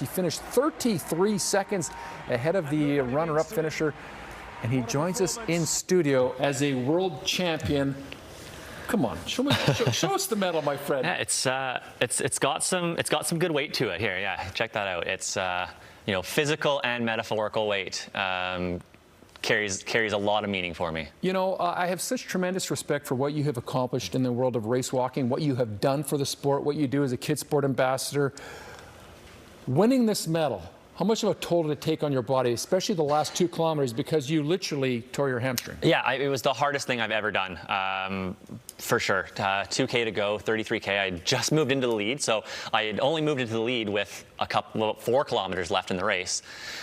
He finished 33 seconds ahead of the runner-up finisher, and he joins us in studio as a world champion. Come on, show us the medal, my friend. Yeah, it's got some good weight to it here. Yeah, check that out. It's physical and metaphorical weight. Carries a lot of meaning for me. You know, I have such tremendous respect for what you have accomplished in the world of race walking, what you have done for the sport, what you do as a kid sport ambassador. Winning this medal, how much of a toll did it take on your body, especially the last 2 kilometers, because you literally tore your hamstring? Yeah, it was the hardest thing I've ever done, for sure. 2K to go, 33K. I just moved into the lead, so I had only moved into the lead with 4 kilometers left in the race.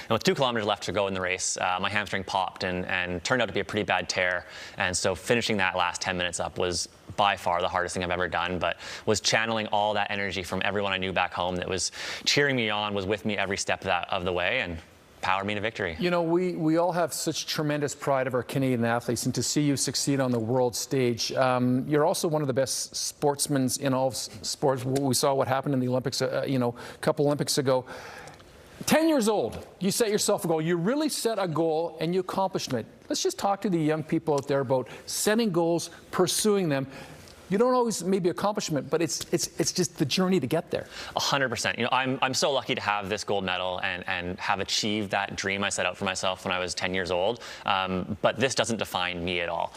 And with 2 kilometers left to go in the race, my hamstring popped and turned out to be a pretty bad tear. And so finishing that last 10 minutes up was by far the hardest thing I've ever done, but was channeling all that energy from everyone I knew back home that was cheering me on, was with me every step of the way, and powered me to victory. You know, we all have such tremendous pride of our Canadian athletes, and to see you succeed on the world stage. You're also one of the best sportsmen in all sports. We saw what happened in the Olympics, a couple Olympics ago. 10 years old, you set yourself a goal. You really set a goal and you accomplished it. Let's just talk to the young people out there about setting goals, pursuing them. You don't always maybe accomplishment, but it's just the journey to get there. 100%. You know, I'm so lucky to have this gold medal and have achieved that dream I set out for myself when I was 10 years old. But this doesn't define me at all.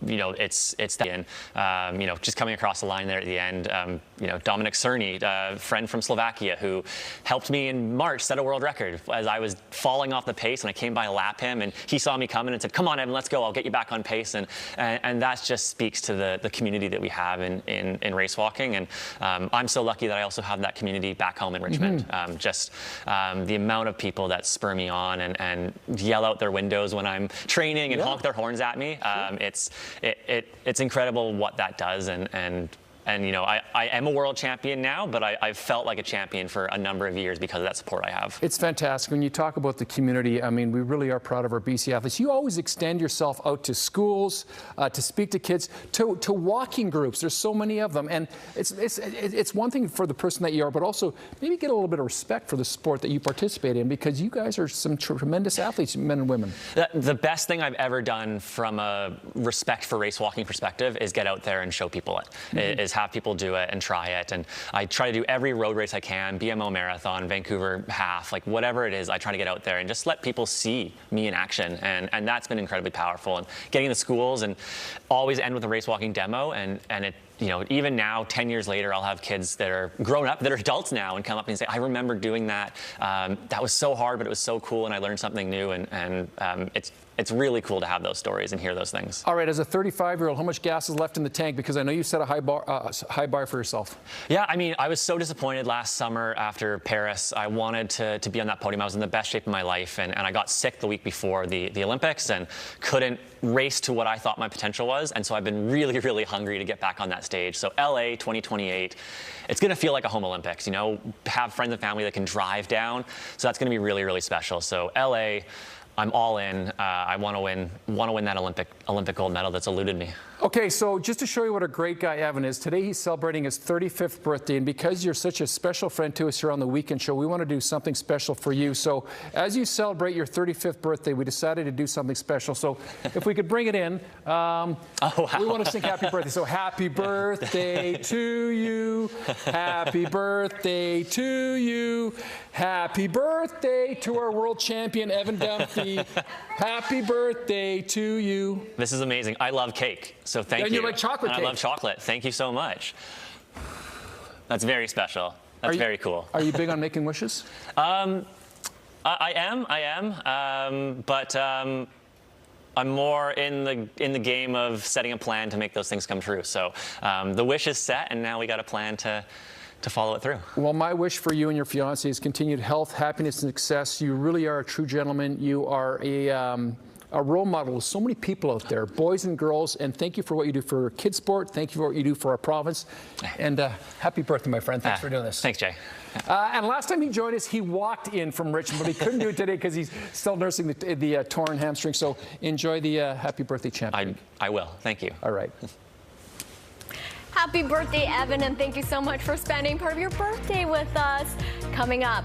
It's just coming across the line there at the end. Dominic Cerny, a friend from Slovakia, who helped me in March set a world record as I was falling off the pace, and I came by to lap him, and he saw me coming and said, "Come on, Evan, let's go. I'll get you back on pace." And that just speaks to the community that we have in race walking, and I'm so lucky that I also have that community back home in Richmond. The amount of people that spur me on and yell out their windows when I'm training and honk their horns at me. It's incredible what that does, and I am a world champion now, but I've felt like a champion for a number of years because of that support I have. It's fantastic. When you talk about the community, I mean, we really are proud of our BC athletes. You always extend yourself out to schools, to speak to kids, to walking groups. There's so many of them. And it's one thing for the person that you are, but also maybe get a little bit of respect for the sport that you participate in, because you guys are some tremendous athletes, men and women. The best thing I've ever done from a respect for race walking perspective is get out there and show people it. Is have people do it and try it. And I try to do every road race I can, BMO Marathon, Vancouver Half, like whatever it is, I try to get out there and just let people see me in action. And that's been incredibly powerful. And getting to schools and always end with a race walking demo. And it, even now, 10 years later, I'll have kids that are grown up, that are adults now, and come up and say, "I remember doing that. That was so hard, but it was so cool, and I learned something new." And it's really cool to have those stories and hear those things. All right, as a 35-year-old, how much gas is left in the tank? Because I know you set a high bar for yourself. Yeah, I mean, I was so disappointed last summer after Paris. I wanted to be on that podium. I was in the best shape of my life, and I got sick the week before the Olympics and couldn't race to what I thought my potential was. And so I've been really, really hungry to get back on that stage. So LA 2028, it's going to feel like a home Olympics, have friends and family that can drive down. So that's going to be really, really special. So LA, I'm all in. I want to win that Olympic gold medal that's eluded me. Okay, so just to show you what a great guy Evan is, today he's celebrating his 35th birthday, and because you're such a special friend to us here on the Weekend Show, we want to do something special for you. So as you celebrate your 35th birthday, we decided to do something special. So if we could bring it in, we want to sing happy birthday. So happy birthday to you, happy birthday to you, happy birthday to our world champion Evan Dunfee, happy birthday to you. This is amazing. I love cake. So thank you. And you like chocolate cake. I love chocolate. Thank you so much. That's very special. That's very cool. Are you big on making wishes? I am. But I'm more in the game of setting a plan to make those things come true. So the wish is set, and now we got a plan to follow it through. Well, my wish for you and your fiancé is continued health, happiness, and success. You really are a true gentleman. You are a role model to so many people out there, boys and girls, and thank you for what you do for kids sport. Thank you for what you do for our province. And happy birthday, my friend. Thanks for doing this. Thanks, Jay. And last time he joined us, he walked in from Richmond, but he couldn't do it today because he's still nursing the torn hamstring. So enjoy the happy birthday champion. I will. Thank you. All right. Happy birthday, Evan, and thank you so much for spending part of your birthday with us. Coming up.